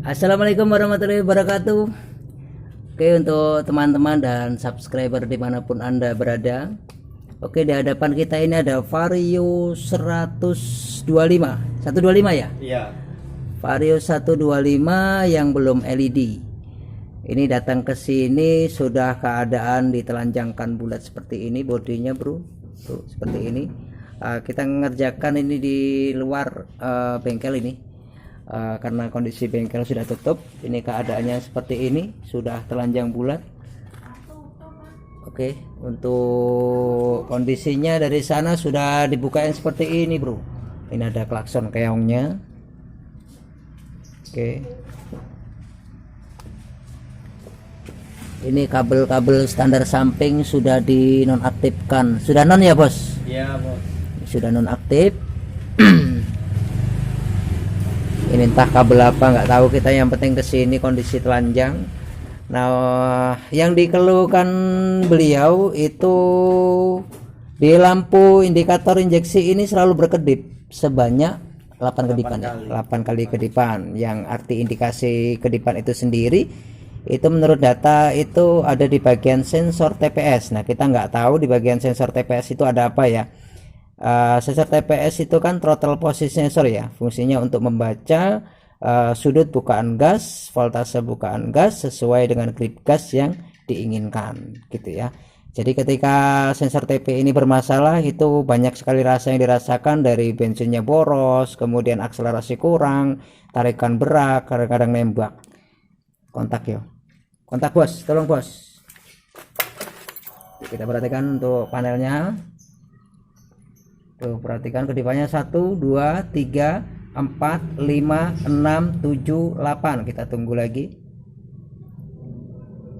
Assalamualaikum warahmatullahi wabarakatuh. Oke, untuk teman-teman dan subscriber dimanapun Anda berada. Oke, di hadapan kita ini ada Vario 125 ya? Iya. Vario 125 yang belum LED. Ini datang ke sini sudah keadaan ditelanjangkan bulat seperti ini bodinya, bro. Tuh, seperti ini. Kita mengerjakan ini di luar bengkel ini. Karena kondisi bengkel sudah tutup, ini keadaannya seperti ini, sudah telanjang bulat. Oke, untuk kondisinya dari sana sudah dibukain seperti ini, bro. Ini ada klakson keongnya. Oke, ini kabel-kabel standar samping sudah dinonaktifkan. Sudah non ya, bos? Iya, bos. Sudah nonaktif. Ini entah kabel apa nggak tahu kita, yang penting kesini kondisi telanjang. Nah, yang dikeluhkan beliau itu di lampu indikator injeksi ini selalu berkedip sebanyak 8 kedipan ya, 8 kali kedipan. Yang arti indikasi kedipan itu sendiri itu menurut data itu ada di bagian sensor TPS. Nah, kita nggak tahu di bagian sensor TPS itu ada apa ya. Sensor TPS itu kan throttle position sensor ya, fungsinya untuk membaca sudut bukaan gas, voltase bukaan gas sesuai dengan grip gas yang diinginkan gitu ya. Jadi ketika sensor TP ini bermasalah, itu banyak sekali rasa yang dirasakan, dari bensinnya boros, kemudian akselerasi kurang, tarikan berat, kadang-kadang nembak. Kontak yo, kontak bos, tolong bos. Kita perhatikan untuk panelnya. Tuh, perhatikan kedipannya 1, 2, 3, 4, 5, 6, 7, 8. Kita tunggu lagi.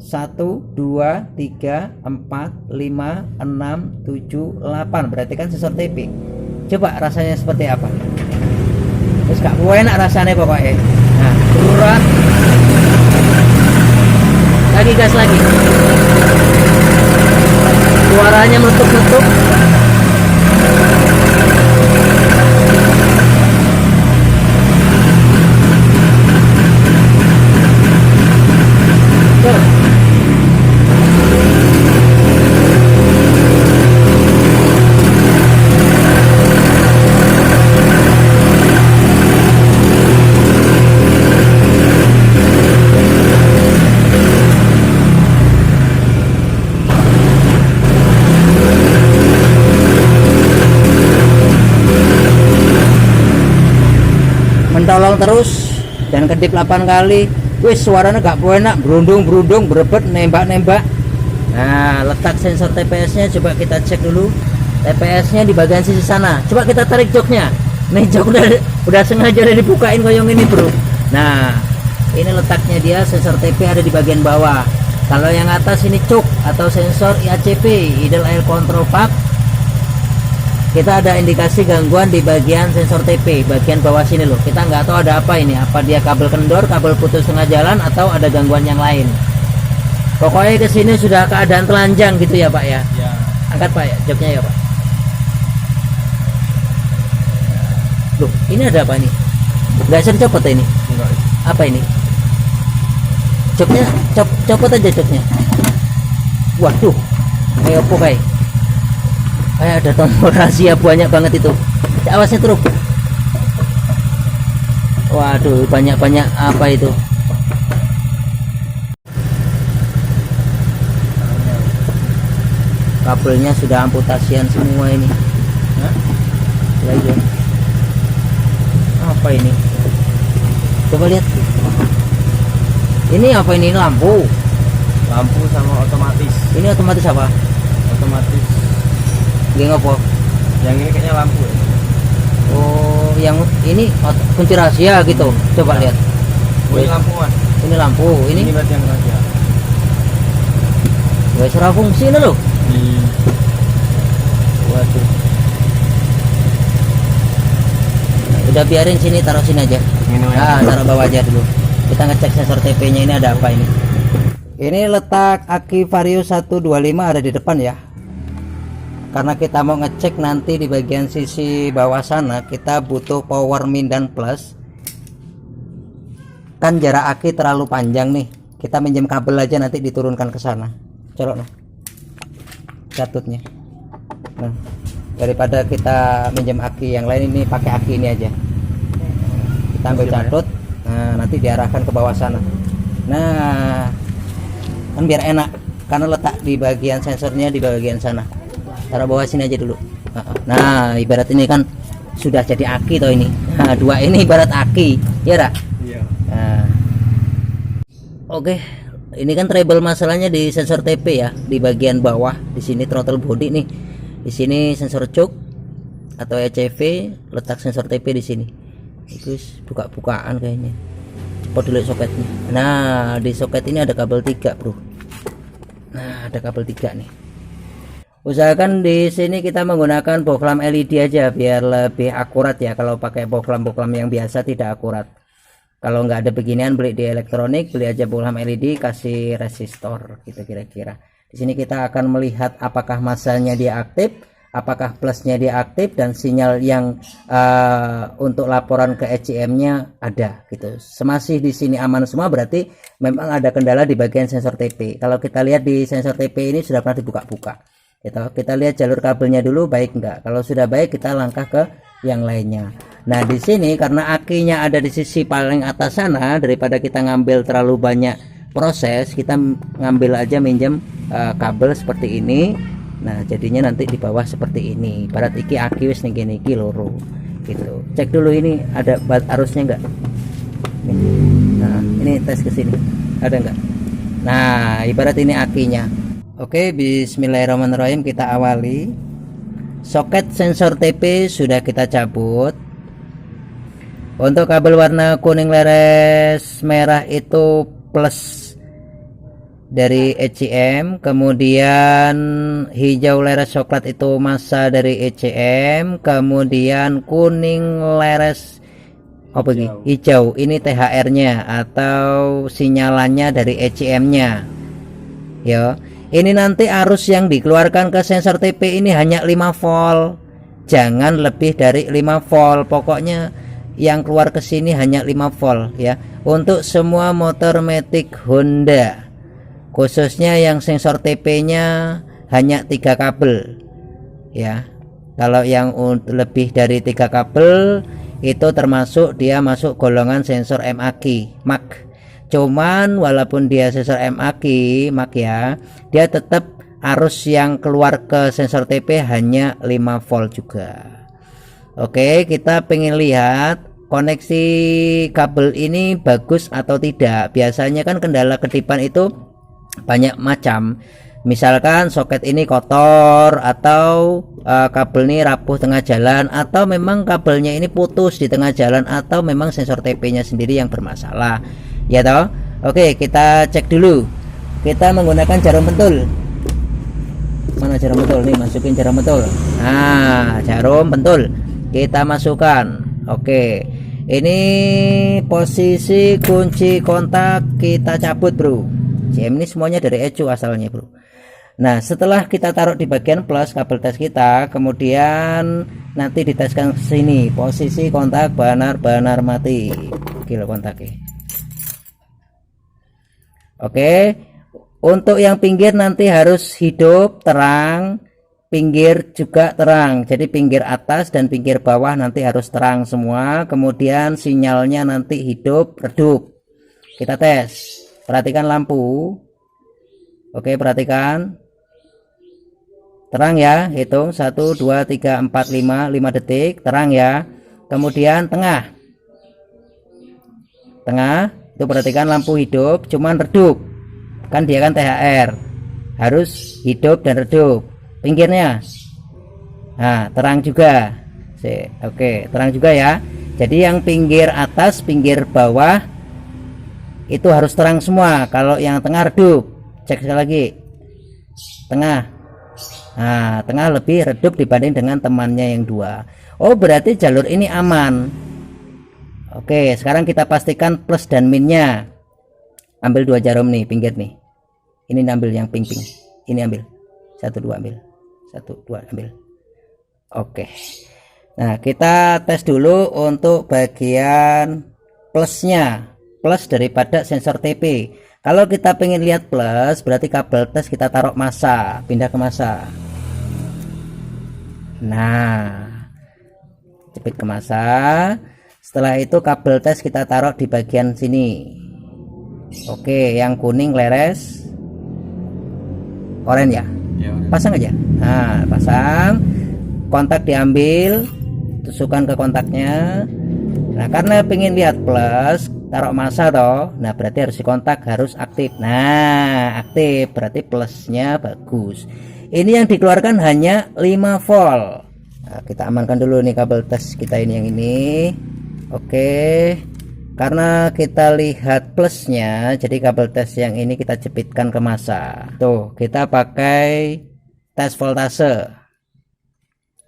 1, 2, 3, 4, 5, 6, 7, 8. Berarti kan sensor TP. Coba rasanya seperti apa? Terus gak enak rasanya pokoknya. Nah, berat. Lagi gas lagi. Suaranya meletup-letup. Mentolong terus dan kedip 8 kali. Wis, suaranya gak enak, berundung berebet, nembak. Nah, letak sensor TPS nya coba kita cek dulu. TPS nya di bagian sisi sana. Coba kita tarik joknya. Nih, jok udah sengaja dibukain koyong ini, bro. Nah, ini letaknya dia, sensor TP ada di bagian bawah. Kalau yang atas ini cuk atau sensor IACP, idle air control pack. Kita ada indikasi gangguan di bagian sensor TP, bagian bawah sini loh. Kita nggak tahu ada apa ini, apa dia kabel kendor, kabel putus tengah jalan, atau ada gangguan yang lain. Pokoknya ke sini sudah keadaan telanjang gitu ya, Pak ya. Ya. Angkat Pak ya, joknya ya, Pak. Loh, ini ada apa nih? Nggak bisa dicopot ini? Enggak. Apa ini? Joknya, copot aja joknya. Waduh, kayak apa kayak? Kayak ada tombol rahasia banyak banget itu. Awasnya truk. Waduh, banyak apa itu? Kabelnya sudah amputasian semua ini. Hah? Lagi. Apa ini? Coba lihat. Ini apa ini? Lampu. Lampu sama otomatis. Ini otomatis apa? Otomatis. Dia ngopo? Yang ini kayaknya lampu ya. Oh, yang ini kunci rahasia gitu. Coba lihat. Oh, ini lampu, Mas. Ini lampu. Ini Ini berarti yang rahasia. wes ora fungsi ini loh. Waduh. Udah biarin sini, taruh sini aja. Ini Taruh bawah aja dulu. Kita ngecek sensor TP nya ini ada apa ini. Ini letak aki Vario 125 ada di depan ya. Karena kita mau ngecek nanti di bagian sisi bawah sana, kita butuh power min dan plus. kan jarak aki terlalu panjang nih, kita minjem kabel aja nanti diturunkan ke sana. Colok nah catutnya. Nah, daripada kita minjem aki yang lain, ini pakai aki ini aja. Kita ambil catut, nah nanti diarahkan ke bawah sana. Nah, kan biar enak, karena letak di bagian sensornya di bagian sana. Taruh bawah sini aja dulu. Nah, ibarat ini kan sudah jadi aki toh ini. Nah, dua ini ibarat aki, ya Ra? Iya. Nah, oke, ini kan treble masalahnya di sensor TP ya, di bagian bawah. Di sini throttle body nih, di sini sensor choke atau ECV, letak sensor TP di sini. Itu buka-bukaan kayaknya. Cepot dulu soketnya. Nah, di soket ini ada kabel 3 bro. Nah, ada kabel 3 nih. Usahakan di sini kita menggunakan bohlam LED aja biar lebih akurat ya. Kalau pakai bohlam yang biasa tidak akurat. Kalau nggak ada beginian, beli di elektronik, beli aja bohlam LED, kasih resistor gitu kira-kira. Di sini kita akan melihat apakah masanya dia aktif, apakah plusnya dia aktif, dan sinyal yang untuk laporan ke ECM-nya ada gitu. Semasih di sini aman semua, berarti memang ada kendala di bagian sensor TP. Kalau kita lihat di sensor TP ini sudah pernah dibuka-buka. Gitu. Kita lihat jalur kabelnya dulu baik enggak. Kalau sudah baik, kita langkah ke yang lainnya. Nah, di sini karena akinya ada di sisi paling atas sana, daripada kita ngambil terlalu banyak proses, kita ngambil aja minjem kabel seperti ini. Nah, jadinya nanti di bawah seperti ini. Ibarat iki aki wis ning kene iki loro. Gitu. Cek dulu ini ada arusnya enggak? Nah, ini tes ke sini. Ada enggak? Nah, ibarat ini akinya. Oke, bismillahirrahmanirrahim, kita awali. Soket sensor TP sudah kita cabut. Untuk kabel warna kuning leres merah itu plus dari ECM, kemudian hijau leres coklat itu massa dari ECM, kemudian kuning leres hijau ini THR-nya atau sinyalannya dari ECM-nya. Ya. Ini nanti arus yang dikeluarkan ke sensor TP ini hanya 5 volt. Jangan lebih dari 5 volt. Pokoknya yang keluar ke sini hanya 5 volt ya. Untuk semua motor Matic Honda, khususnya yang sensor TP-nya hanya 3 kabel. Ya. Kalau yang lebih dari 3 kabel itu termasuk dia masuk golongan sensor MAK. Cuman walaupun dia sensor MAK ya, dia tetap arus yang keluar ke sensor TP hanya 5 volt juga. Oke, kita pengen lihat koneksi kabel ini bagus atau tidak. Biasanya kan kendala kedipan itu banyak macam. Misalkan soket ini kotor, atau kabel ini rapuh tengah jalan, atau memang kabelnya ini putus di tengah jalan, atau memang sensor TP-nya sendiri yang bermasalah. Ya toh. Oke, kita cek dulu. Kita menggunakan jarum pentul. Mana jarum pentul nih? Masukin jarum pentul. Nah, jarum pentul kita masukkan. Oke, ini posisi kunci kontak kita cabut bro. CM ini semuanya dari ECU asalnya bro. Nah, setelah kita taruh di bagian plus kabel tes kita, kemudian nanti diteskan ke sini. Posisi kontak benar-benar mati. Gila kontaknya. Oke, untuk yang pinggir nanti harus hidup terang, pinggir juga terang. Jadi pinggir atas dan pinggir bawah nanti harus terang semua. Kemudian sinyalnya nanti hidup redup. Kita tes. Perhatikan lampu. Oke, perhatikan. Terang ya, hitung 1 2 3 4 5 5 detik, terang ya. Kemudian tengah. Tengah. Itu perhatikan lampu hidup, cuman redup. Kan dia kan THR. Harus hidup dan redup. Pinggirnya. Nah, terang juga. Oke, terang juga ya. Jadi yang pinggir atas, pinggir bawah itu harus terang semua. Kalau yang tengah redup. Cek sekali lagi. Tengah. Nah, tengah lebih redup dibanding dengan temannya yang 2. Oh, berarti jalur ini aman. Oke, sekarang kita pastikan plus dan minnya. Ambil 2 jarum nih, pinggir nih. Ini ambil yang pink. Ini ambil. 1 2 ambil. 1 2 ambil. Oke. Nah, kita tes dulu untuk bagian plusnya. plus daripada sensor TP. Kalau kita pengen lihat plus, berarti kabel tes kita taruh masa, pindah ke masa. Nah, jepit ke masa. Setelah itu kabel tes kita taruh di bagian sini. Oke, yang kuning leres oranye ya. Ya, Pasang aja. Nah, pasang. Kontak diambil, tusukkan ke kontaknya. Nah, karena pengen lihat plus, taruh masa toh. Nah, berarti harus dikontak, harus aktif. Nah, aktif berarti plusnya bagus. Ini yang dikeluarkan hanya 5 volt. Nah, kita amankan dulu nih kabel tes kita ini yang ini. Oke. Karena kita lihat plusnya, jadi kabel tes yang ini kita jepitkan ke masa. Tuh, kita pakai tes voltase.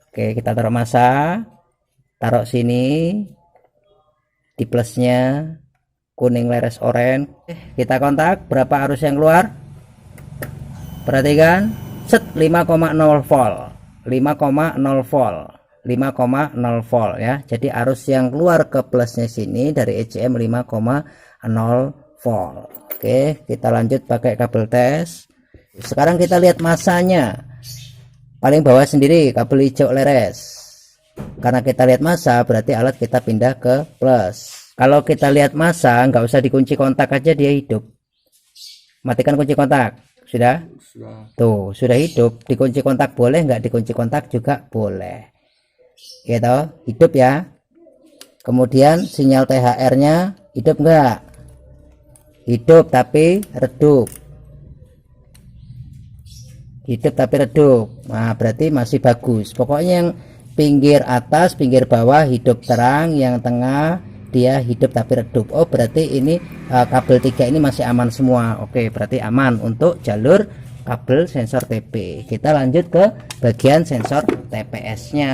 Oke, kita taruh masa, taruh sini di plusnya, kuning leres oranye. Kita kontak, berapa arus yang keluar? Perhatikan, set 5,0 volt, 5,0 volt. 5,0 volt ya. Jadi arus yang keluar ke plusnya sini dari ECM 5,0 volt. Oke, kita lanjut pakai kabel tes. Sekarang kita lihat masanya. Paling bawah sendiri kabel hijau leres. Karena kita lihat masa berarti alat kita pindah ke plus. Kalau kita lihat masa nggak usah dikunci kontak aja dia hidup. Matikan kunci kontak. Sudah? Tuh, sudah hidup. Dikunci kontak boleh, nggak dikunci kontak juga boleh. Gitu, hidup ya. Kemudian sinyal THR-nya hidup enggak? Hidup tapi redup. Hidup tapi redup. Nah, berarti masih bagus. Pokoknya yang pinggir atas, pinggir bawah hidup terang, yang tengah dia hidup tapi redup. Oh, berarti ini kabel 3 ini masih aman semua. Oke, berarti aman untuk jalur kabel sensor TP. Kita lanjut ke bagian sensor TPS-nya.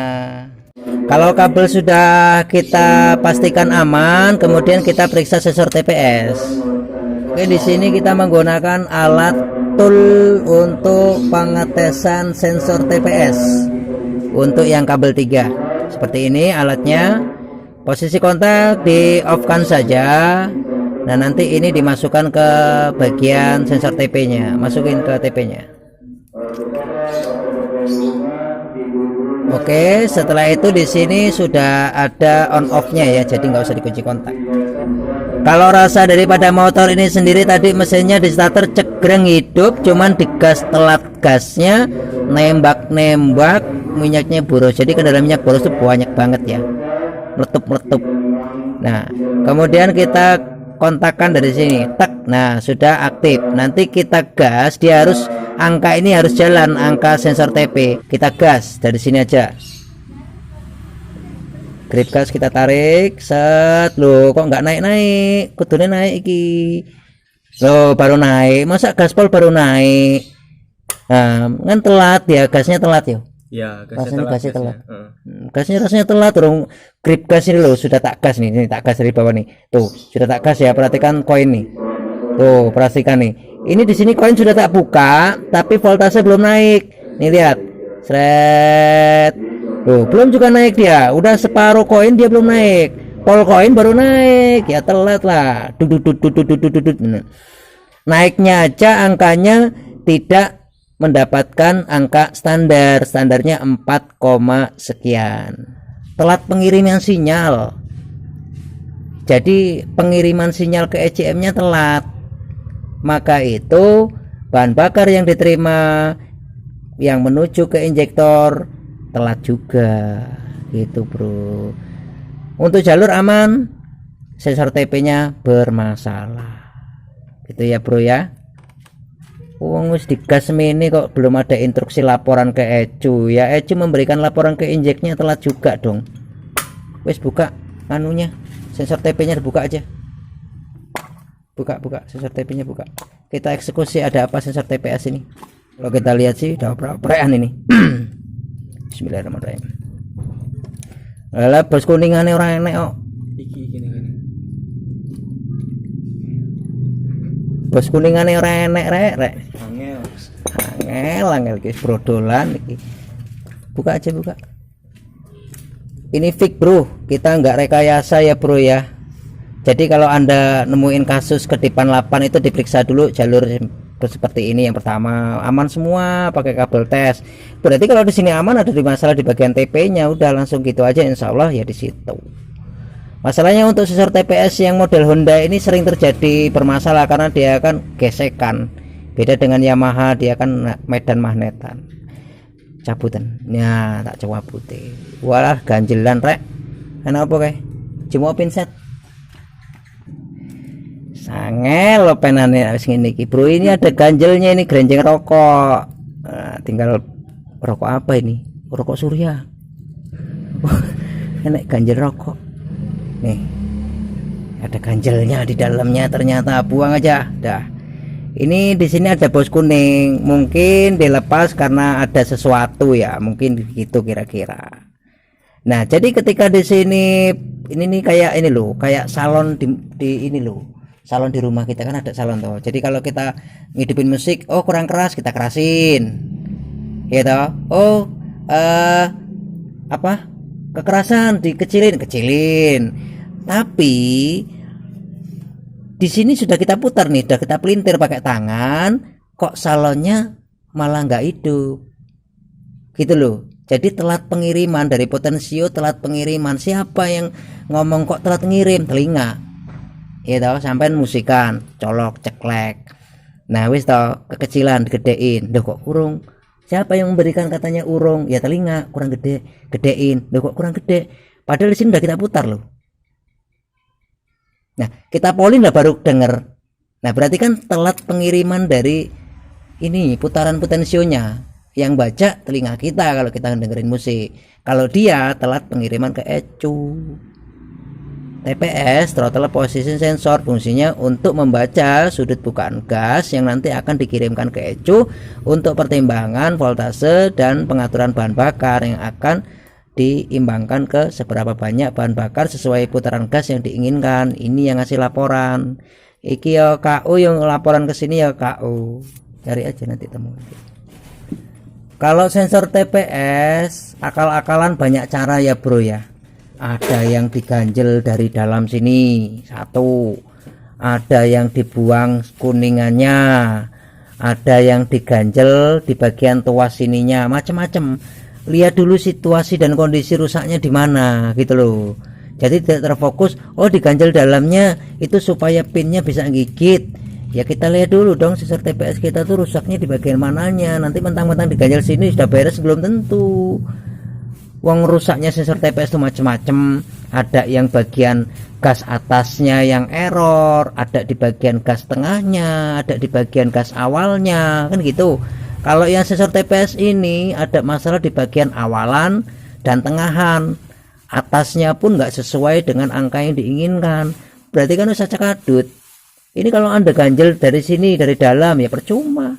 Kalau kabel sudah kita pastikan aman, kemudian kita periksa sensor TPS. Oke, di sini kita menggunakan alat tool untuk pengetesan sensor TPS untuk yang kabel 3. Seperti ini alatnya. Posisi kontak di off kan saja. Nah, nanti ini dimasukkan ke bagian sensor TP-nya. Masukin ke TP-nya. Oke, setelah itu di sini sudah ada on off-nya ya, jadi nggak usah dikunci kontak. Kalau rasa daripada motor ini sendiri tadi mesinnya di starter cegreng hidup, cuman digas telat gasnya, nembak minyaknya boros. Jadi kendaraan minyak boros itu banyak banget ya, meletup. Nah, kemudian kita kontakkan dari sini, tak. Nah, sudah aktif. Nanti kita gas, dia harus angka ini harus jalan, angka sensor TP. Kita gas dari sini aja. Grip gas kita tarik, set. Loh, kok nggak naik? Kudunya naik iki. Loh, baru naik. Masa gaspol baru naik? Nah, kan telat ya, gasnya telat ya. Ya, Gasnya telat. Gasnya rasanya telat, dong. Grip gas ini loh sudah tak gas nih, ini tak gas dari bawah nih. Tuh, sudah tak gas ya. Perhatikan koin nih. Tuh, perhatikan nih. Ini di sini koin sudah tak buka, tapi voltase belum naik. Nih lihat. Seret. Tuh, belum juga naik dia. Udah separuh koin dia belum naik. Pol koin baru naik. Ya telat lah. Naiknya aja angkanya tidak mendapatkan angka standar. Standarnya 4, sekian. Telat pengiriman sinyal. Jadi pengiriman sinyal ke ECM-nya telat. Maka itu bahan bakar yang diterima yang menuju ke injektor telat juga. Gitu, Bro. Untuk jalur aman, sensor TP-nya bermasalah. Gitu ya, Bro ya. Wong wis digas mini kok belum ada instruksi laporan ke ECU. Ya ECU memberikan laporan ke injeknya telat juga dong. Wis buka anunya, sensor TP-nya dibuka aja. Buka sensor TP-nya buka. Kita eksekusi ada apa sensor TPS ini. Kalau kita lihat sih udah perean ini. Bismillahirrahmanirrahim. Lah bos kuningane ora enek kok. Iki gini. Bos kuningane ora enek rek. Angel iki brodolan iki. Buka aja, buka. Ini fix, Bro. Kita nggak rekayasa ya, Bro ya. Jadi kalau Anda nemuin kasus kedipan 8 itu diperiksa dulu jalur seperti ini. Yang pertama aman semua, pakai kabel tes. Berarti kalau di sini aman, ada di masalah di bagian TP-nya, udah langsung gitu aja, insya Allah ya di situ. Masalahnya untuk sensor TPS yang model Honda ini sering terjadi bermasalah karena dia kan gesekan. Beda dengan Yamaha, dia kan medan magnetan. Cabutan. Ya, tak coba putih. Walah ganjelan rek. Enak apa kayak? Cuma pinset. Sangel lo penane wis ngene iki, Bro. Ini ada ganjelnya, ini grenjeng rokok. Nah, tinggal rokok apa ini? Rokok Surya. Enak ganjel rokok. Nih. Ada ganjelnya di dalamnya, ternyata buang aja. Dah. Ini di sini ada bos kuning. Mungkin dilepas karena ada sesuatu ya, mungkin gitu kira-kira. Nah, jadi ketika di sini ini nih kayak ini loh, kayak salon di ini loh. Salon di rumah kita kan ada salon toh. Jadi kalau kita ngidupin musik, oh kurang keras, kita kerasin. Ya toh. Oh, apa? Kekerasan kecilin. Tapi di sini sudah kita putar nih, sudah kita pelintir pakai tangan, kok salonnya malah nggak hidup. Gitu loh. Jadi telat pengiriman dari potensio, telat pengiriman. Siapa yang ngomong kok telat ngirim? Telinga. Ya toh, sampai musikan colok ceklek. Nah wis toh, kekecilan gedein. Loh kok urung? Siapa yang memberikan katanya urung? Ya telinga kurang gede, gedein. Loh kok kurang gede? Padahal di sini udah kita putar loh. Nah kita polin lah baru denger. Nah berarti kan telat pengiriman dari ini putaran potensionya. Yang baca telinga kita kalau kita dengerin musik. Kalau dia telat pengiriman ke ECU. TPS, throttle position sensor, fungsinya untuk membaca sudut bukaan gas yang nanti akan dikirimkan ke ECU untuk pertimbangan voltase dan pengaturan bahan bakar yang akan diimbangkan ke seberapa banyak bahan bakar sesuai putaran gas yang diinginkan. Ini yang ngasih laporan. Iki ya KU yang laporan ke sini ya KU. Cari aja nanti temu. Kalau sensor TPS akal-akalan banyak cara ya bro ya. Ada yang diganjel dari dalam sini satu, ada yang dibuang kuningannya, ada yang diganjel di bagian tuas sininya, macam-macam. Lihat dulu situasi dan kondisi rusaknya di mana gitu loh. Jadi tidak terfokus, oh diganjel dalamnya itu supaya pinnya bisa gigit. Ya kita lihat dulu dong sensor TPS kita tuh rusaknya di bagian mananya. Nanti mentang-mentang diganjel sini sudah beres, belum tentu. Wong rusaknya sensor TPS itu macam-macam. Ada yang bagian gas atasnya yang error, ada di bagian gas tengahnya, ada di bagian gas awalnya, kan gitu. Kalau yang sensor TPS ini ada masalah di bagian awalan dan tengahan. Atasnya pun nggak sesuai dengan angka yang diinginkan. Berarti kan usah cekadut. Ini kalau Anda ganjel dari sini, dari dalam ya percuma.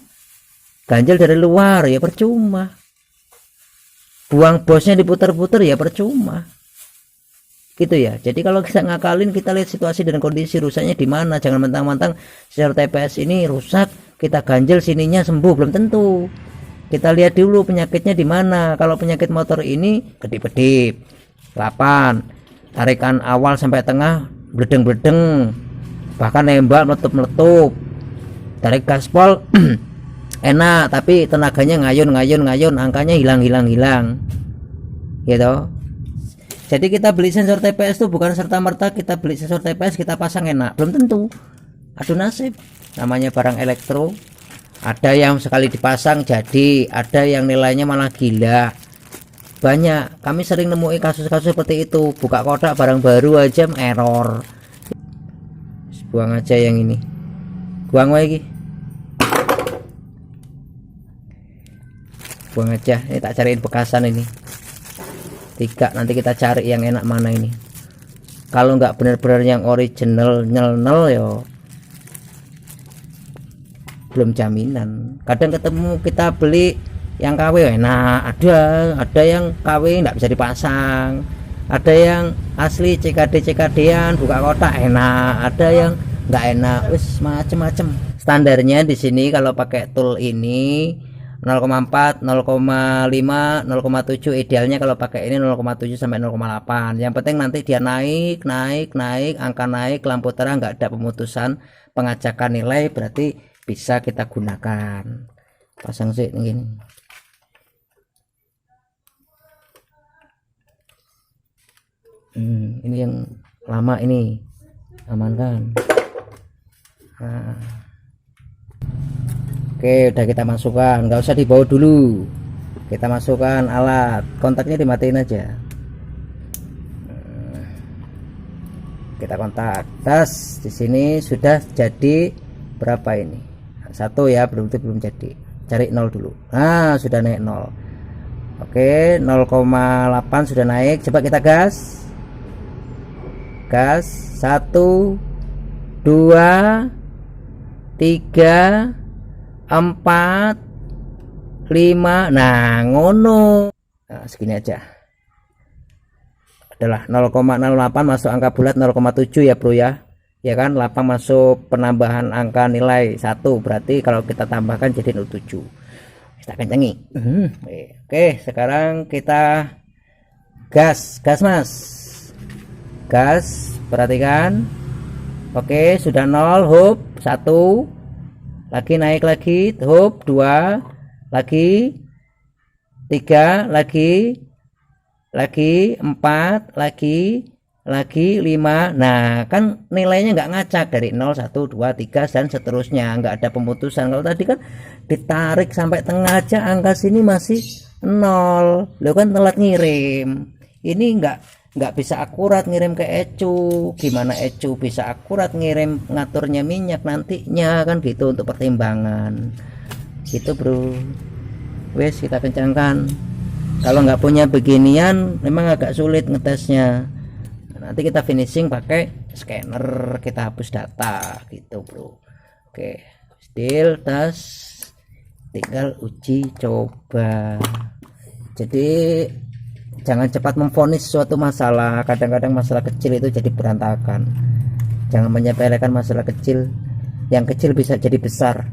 Ganjel dari luar ya percuma. Buang bosnya diputar-putar ya percuma. Gitu ya. Jadi kalau kita ngakalin, kita lihat situasi dan kondisi rusaknya di mana. Jangan mentang-mentang sensor TPS ini rusak, kita ganjel sininya sembuh, belum tentu. Kita lihat dulu penyakitnya di mana. Kalau penyakit motor ini kedip-kedip, 8, tarikan awal sampai tengah bledeng-bledeng, bahkan nembak meletup-meletup. Tarik gaspol enak, tapi tenaganya ngayun, angkanya hilang gitu. Jadi kita beli sensor TPS itu bukan serta-merta kita beli sensor TPS kita pasang enak, belum tentu. Adu nasib, namanya barang elektro. Ada yang sekali dipasang jadi, ada yang nilainya malah gila. Banyak, kami sering nemuin kasus-kasus seperti itu. Buka kotak barang baru aja error. Buang aja yang ini, buang lagi. Buang aja, ini tak cariin bekasan ini 3, nanti kita cari yang enak mana ini. Kalau nggak benar-benar yang original nyel yo belum jaminan. Kadang ketemu kita beli yang KW enak, ada yang KW nggak bisa dipasang, ada yang asli CKD-an buka kotak enak, ada yang nggak enak, wis macem-macem. Standarnya di sini kalau pakai tool ini 0,4, 0,5, 0,7, idealnya kalau pakai ini 0,7 sampai 0,8. Yang penting nanti dia naik, angka naik, lampu terang nggak ada pemutusan pengajakan nilai, berarti bisa kita gunakan. Pasang sih gini. Ini yang lama ini, aman kan? Nah. Oke, udah kita masukkan, nggak usah dibawa dulu. Kita masukkan alat, kontaknya dimatiin aja. Kita kontak. Tas di sini sudah jadi berapa ini? 1 ya, belum jadi. Cari 0 dulu. Nah, sudah naik 0. Oke, 0,8 sudah naik. Coba kita gas. Gas 1 2 3 4 5. Nah, ngono. Nah, segini aja. Adalah 0,08 masuk angka bulat 0,7 ya bro ya. Ya kan, 8 masuk penambahan angka nilai 1, berarti kalau kita tambahkan jadi 07. Kita kencengi. Oke, sekarang kita gas mas. Gas, perhatikan. Oke, sudah 0, hop 1. Lagi naik lagi, hop 2, lagi 3, lagi 4, lagi 5. Nah, kan nilainya nggak ngacak dari 0, 1, 2, 3 dan seterusnya, nggak ada pemutusan. Kalau tadi kan ditarik sampai tengah aja, angka sini masih 0. Lo kan telat ngirim. Ini nggak bisa akurat ngirim ke ECU. Gimana ECU bisa akurat ngirim ngaturnya minyak nantinya, kan gitu, untuk pertimbangan gitu bro. Wes, kita kencangkan. Kalau nggak punya beginian memang agak sulit ngetesnya. Nanti kita finishing pakai scanner, kita hapus data gitu bro. Oke, still tas, tinggal uji coba. Jadi jangan cepat memvonis suatu masalah. Kadang-kadang masalah kecil itu jadi berantakan. Jangan menyepelekan masalah kecil. Yang kecil bisa jadi besar,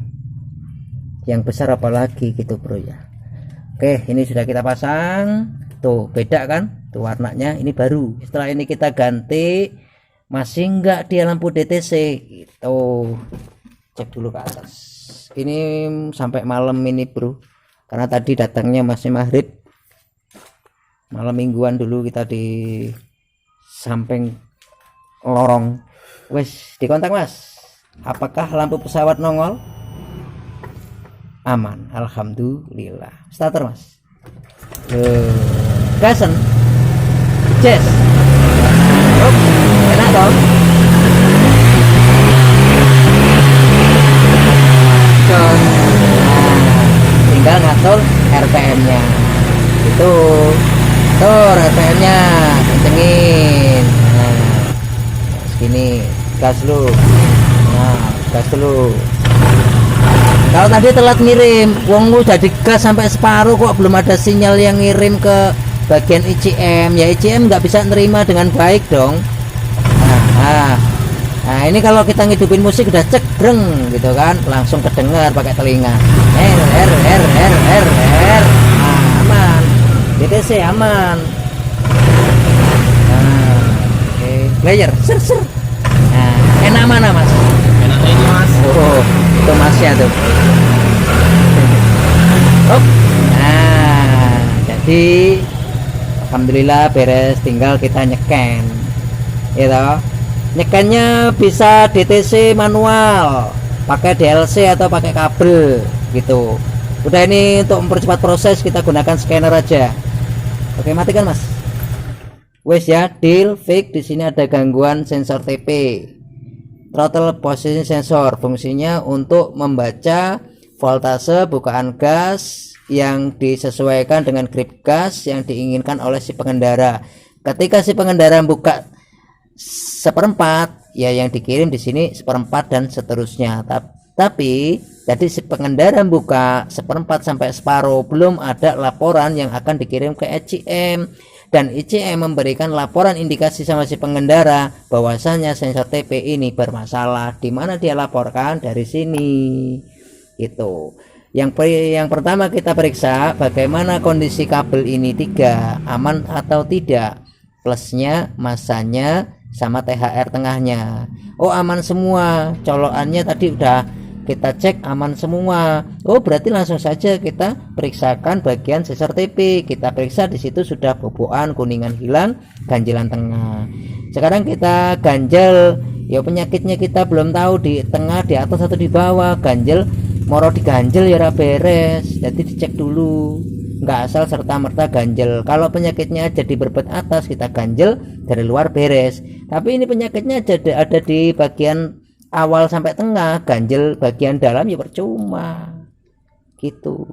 yang besar apalagi gitu bro ya. Oke, ini sudah kita pasang. Tuh, beda kan tuh warnanya, ini baru. Setelah ini kita ganti, masih enggak dia lampu DTC gitu. Cek dulu ke atas. Ini sampai malam ini bro, karena tadi datangnya masih maghrib. Malam mingguan dulu kita di samping lorong. Wes, dikontak mas, apakah lampu pesawat nongol? Aman, alhamdulillah. Starter mas. Gasen, Jess. Enak dong. Tinggal ngatur RPM-nya. Itu. Tuh RPM-nya, kencengin. Nah, segini, gas dulu. Nah, gas dulu. Kalau tadi telat ngirim, wong lu udah digas sampai separuh kok belum ada sinyal yang ngirim ke bagian ICM. Ya ICM nggak bisa nerima dengan baik dong. Nah, ini kalau kita ngidupin musik udah cekreng gitu kan, langsung kedengar pakai telinga. Nah, aman. DTC aman. Nah, oke. Player, ser. Nah, enak mana mas? Enak ini mas. Oh, itu masnya tuh. Oh, nah, jadi alhamdulillah beres, tinggal kita nyeken. Gitu. Nyekennya bisa DTC manual, pakai DLC atau pakai kabel gitu. Udah, ini untuk mempercepat proses kita gunakan scanner aja. Oke, matikan mas. Wes ya, deal fix. Di sini ada gangguan sensor TP, throttle position sensor, fungsinya untuk membaca voltase bukaan gas yang disesuaikan dengan grip gas yang diinginkan oleh si pengendara. Ketika si pengendara buka 1/4, ya yang dikirim di sini 1/4 dan seterusnya. Tapi jadi si pengendara buka 1/4 sampai separuh, belum ada laporan yang akan dikirim ke ICM, dan ICM memberikan laporan indikasi sama si pengendara bahwasanya sensor TP ini bermasalah. Di mana dia laporkan? Dari sini. Itu. Yang pertama kita periksa bagaimana kondisi kabel ini 3, aman atau tidak, plusnya, masanya, sama THR tengahnya. Oh aman semua, colokannya tadi udah kita cek aman semua. Oh berarti langsung saja kita periksakan bagian sensor TP. Kita periksa di situ sudah bobokan, kuningan hilang, ganjelan tengah. Sekarang kita ganjel, ya penyakitnya kita belum tahu di tengah, di atas atau di bawah. Ganjel moro diganjel ya ora beres, jadi dicek dulu, nggak asal serta merta ganjel. Kalau penyakitnya ada di berbet atas, kita ganjel dari luar beres. Tapi ini penyakitnya ada di bagian awal sampai tengah, ganjel bagian dalam ya percuma gitu.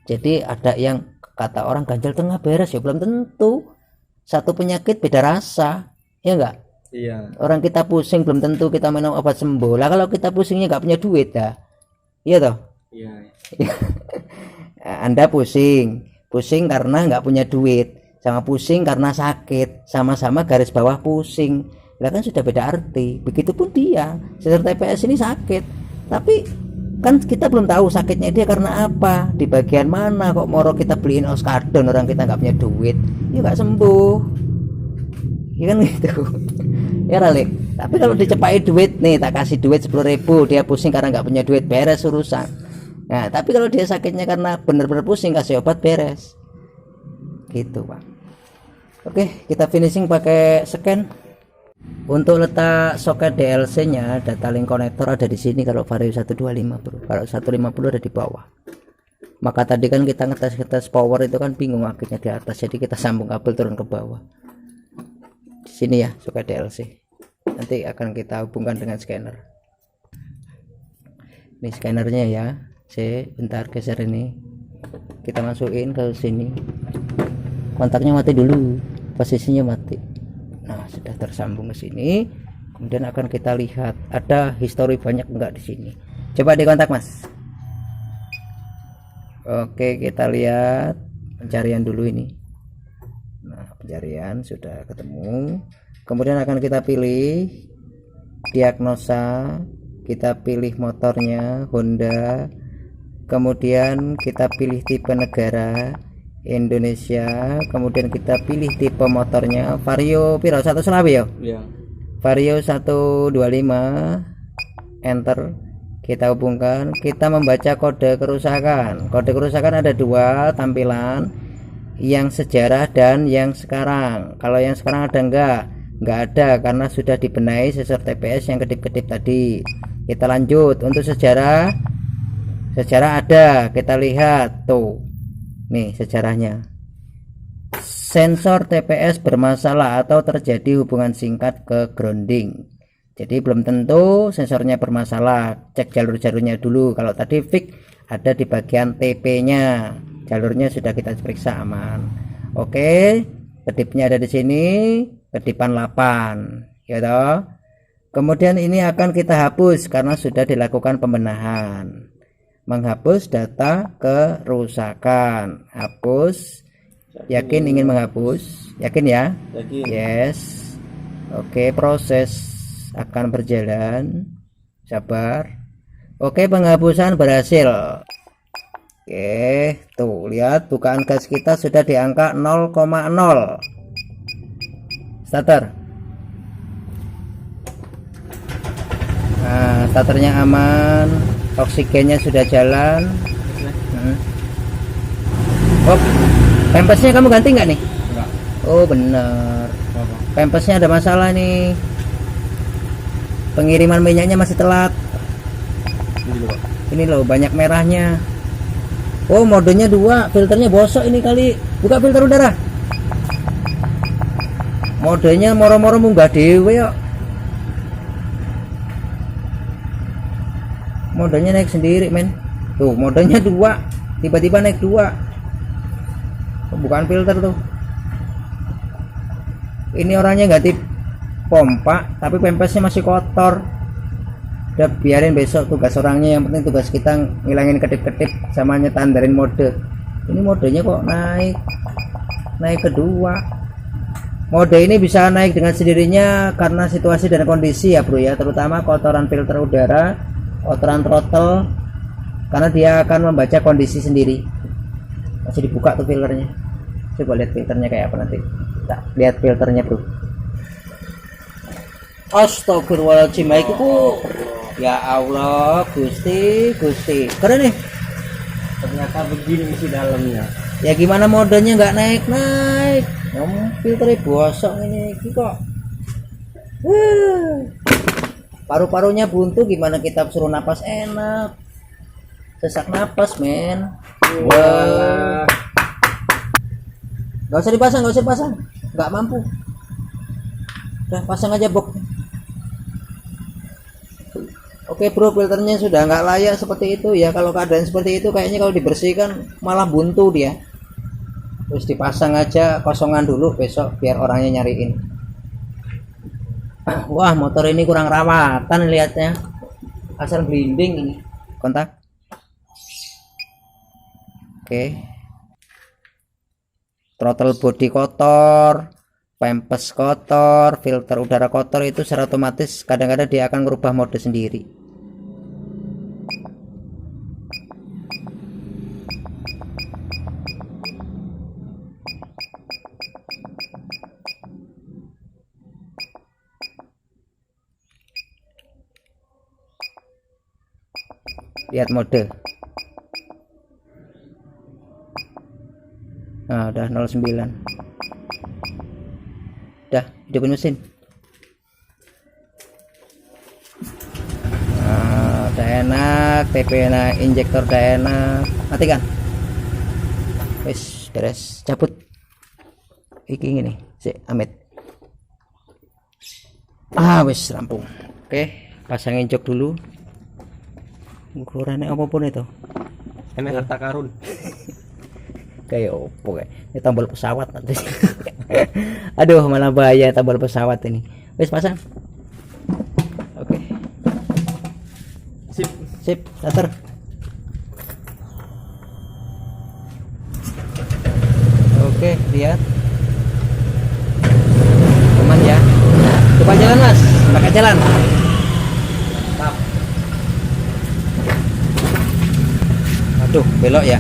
Jadi ada yang kata orang ganjel tengah beres, ya belum tentu. Satu penyakit beda rasa, ya enggak? Iya. Orang kita pusing belum tentu kita minum obat sembuh. Lah kalau kita pusingnya nggak punya duit ya, iya toh? Iya. Anda pusing karena nggak punya duit, sama pusing karena sakit, sama-sama garis bawah pusing. Lah kan sudah beda arti. Begitupun dia, sensor TPS ini sakit, tapi kan kita belum tahu sakitnya dia karena apa, di bagian mana. Kok moro kita beliin oskadon orang kita nggak punya duit, ya nggak sembuh, ya kan gitu. Ya Ralik. Tapi kalau dicepai duit nih, tak kasih duit 10.000, dia pusing karena nggak punya duit, beres urusan. Nah tapi kalau dia sakitnya karena benar-benar pusing, kasih obat, beres gitu Pak. Oke, kita finishing pakai scan. Untuk letak soket DLC nya, data link konektor ada di sini kalau Vario 125 bro. Kalau 150 ada di bawah. Maka tadi kan kita ngetes power itu kan bingung akhirnya di atas, jadi kita sambung kabel turun ke bawah. Di sini ya soket DLC. Nanti akan kita hubungkan dengan scanner. Ini scannernya ya. Bentar geser ini. Kita masukin ke sini. Kontaknya mati dulu. Posisinya mati. Nah, sudah tersambung ke sini. Kemudian akan kita lihat ada histori banyak enggak di sini. Coba dikontak, Mas. Oke, kita lihat pencarian dulu ini. Nah, pencarian sudah ketemu. Kemudian akan kita pilih diagnosa, kita pilih motornya Honda, kemudian kita pilih tipe negara Indonesia, kemudian kita pilih tipe motornya Vario piro 1 Selawi ya? Iya. Vario 125, enter, kita hubungkan, kita membaca kode kerusakan. Kode kerusakan ada 2 tampilan, yang sejarah dan yang sekarang. Kalau yang sekarang ada enggak ada karena sudah dibenahi sensor TPS yang kedip-kedip tadi. Kita lanjut untuk sejarah ada, kita lihat tuh nih sejarahnya. Sensor TPS bermasalah atau terjadi hubungan singkat ke grounding. Jadi belum tentu sensornya bermasalah, cek jalur-jalurnya dulu. Kalau tadi fix ada di bagian TP nya, jalurnya sudah kita periksa aman. Oke, kedipnya ada di sini, kedipan 8 ya toh. Kemudian ini akan kita hapus karena sudah dilakukan pembenahan. Menghapus data kerusakan, hapus. Yakin ingin menghapus? Yakin ya? Yakin. Yes. Oke, proses akan berjalan, sabar. Oke, penghapusan berhasil. Oke, tuh lihat bukaan gas kita sudah di angka 0,0. Starter. Nah, starternya aman, oksigennya sudah jalan. Oh, pempesnya kamu ganti nggak nih? Enggak. Oh bener, Apa? pempesnya ada masalah nih. Pengiriman minyaknya masih telat. Ini dulu, Pak. Ini loh banyak merahnya. Oh modenya 2, filternya bosok ini kali. Buka filter udara. Modenya moro-moro munggah dewe yuk. Modenya naik sendiri men. Tuh modenya 2, tiba-tiba naik 2. Bukan filter tuh. Ini orangnya ganti pompa tapi pempesnya masih kotor. Udah biarin besok tugas orangnya, yang penting tugas kita ngilangin kedip-kedip sama nyetandarin mode. Ini modenya kok naik kedua. Mode ini bisa naik dengan sendirinya karena situasi dan kondisi ya bro ya, terutama kotoran filter udara, kotoran throttle, karena dia akan membaca kondisi sendiri. Masih dibuka tuh filternya, coba lihat filternya kayak apa nanti. Nah, lihat filternya bro. Astagfirullahaladzim, iku ya Allah, Gusti keren nih. Ternyata begini isi dalamnya. Ya gimana modenya nggak naik filternya bosok ini kok. Paru-parunya buntu, gimana kita suruh napas enak, sesak napas men. Wah, nggak usah dipasang, nggak mampu. Udah pasang aja box. Oke bro, filternya sudah nggak layak seperti itu ya. Kalau keadaan seperti itu kayaknya kalau dibersihkan malah buntu dia. Terus dipasang aja kosongan dulu besok biar orangnya nyariin. Wah, motor ini kurang rawatan lihatnya, asal blinding ini. Kontak. Oke. Throttle body kotor, pempes kotor, filter udara kotor, itu secara otomatis kadang-kadang dia akan merubah mode sendiri. Lihat mode. Nah, udah 09. Udah hidupin mesin. Nah, udah enak, TP enak, injektor udah enak. Matikan. Wes, beres, cabut. Iki gini, si Amit. Wes rampung. Oke, pasangin jok dulu. Ukurannya apapun itu. Ini harta karun. Kayak opo kayak ini tombol pesawat nanti. Aduh, malah bahaya tombol pesawat ini. Wes pasang. Oke. Sip, starter. Oke, lihat. Aman ya. Coba jalan Mas, pakai jalan. Mantap. Aduh, belok ya.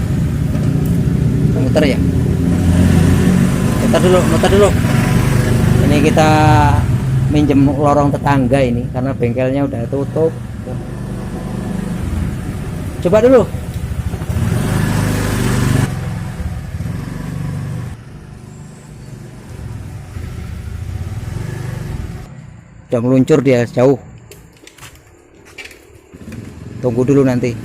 Muter ya. Muter dulu. Ini kita minjem lorong tetangga ini karena bengkelnya udah tutup. Coba dulu. Udah meluncur dia jauh. Tunggu dulu nanti.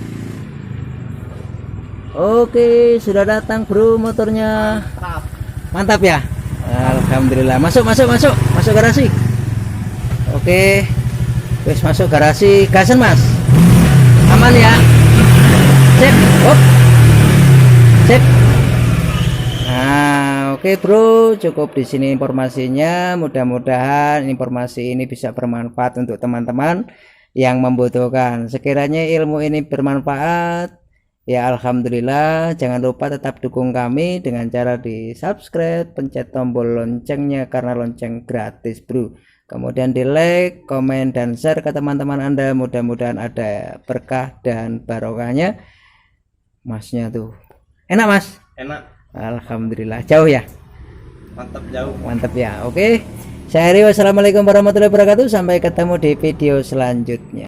Oke, sudah datang bro motornya. Mantap ya. Alhamdulillah. Masuk garasi. Oke. Wes masuk garasi. Gasen Mas. Aman ya. Sip. Hop. Sip. Nah, oke bro, cukup di sini informasinya. Mudah-mudahan informasi ini bisa bermanfaat untuk teman-teman yang membutuhkan. Sekiranya ilmu ini bermanfaat, ya alhamdulillah. Jangan lupa tetap dukung kami dengan cara di subscribe, pencet tombol loncengnya karena lonceng gratis bro. Kemudian di like, komen, dan share ke teman-teman Anda. Mudah-mudahan ada berkah dan barokahnya. Masnya tuh enak Mas? Enak. Alhamdulillah. Jauh ya? Mantap jauh. Mantap ya. Oke, saya Rio, wassalamualaikum warahmatullahi wabarakatuh. Sampai ketemu di video selanjutnya.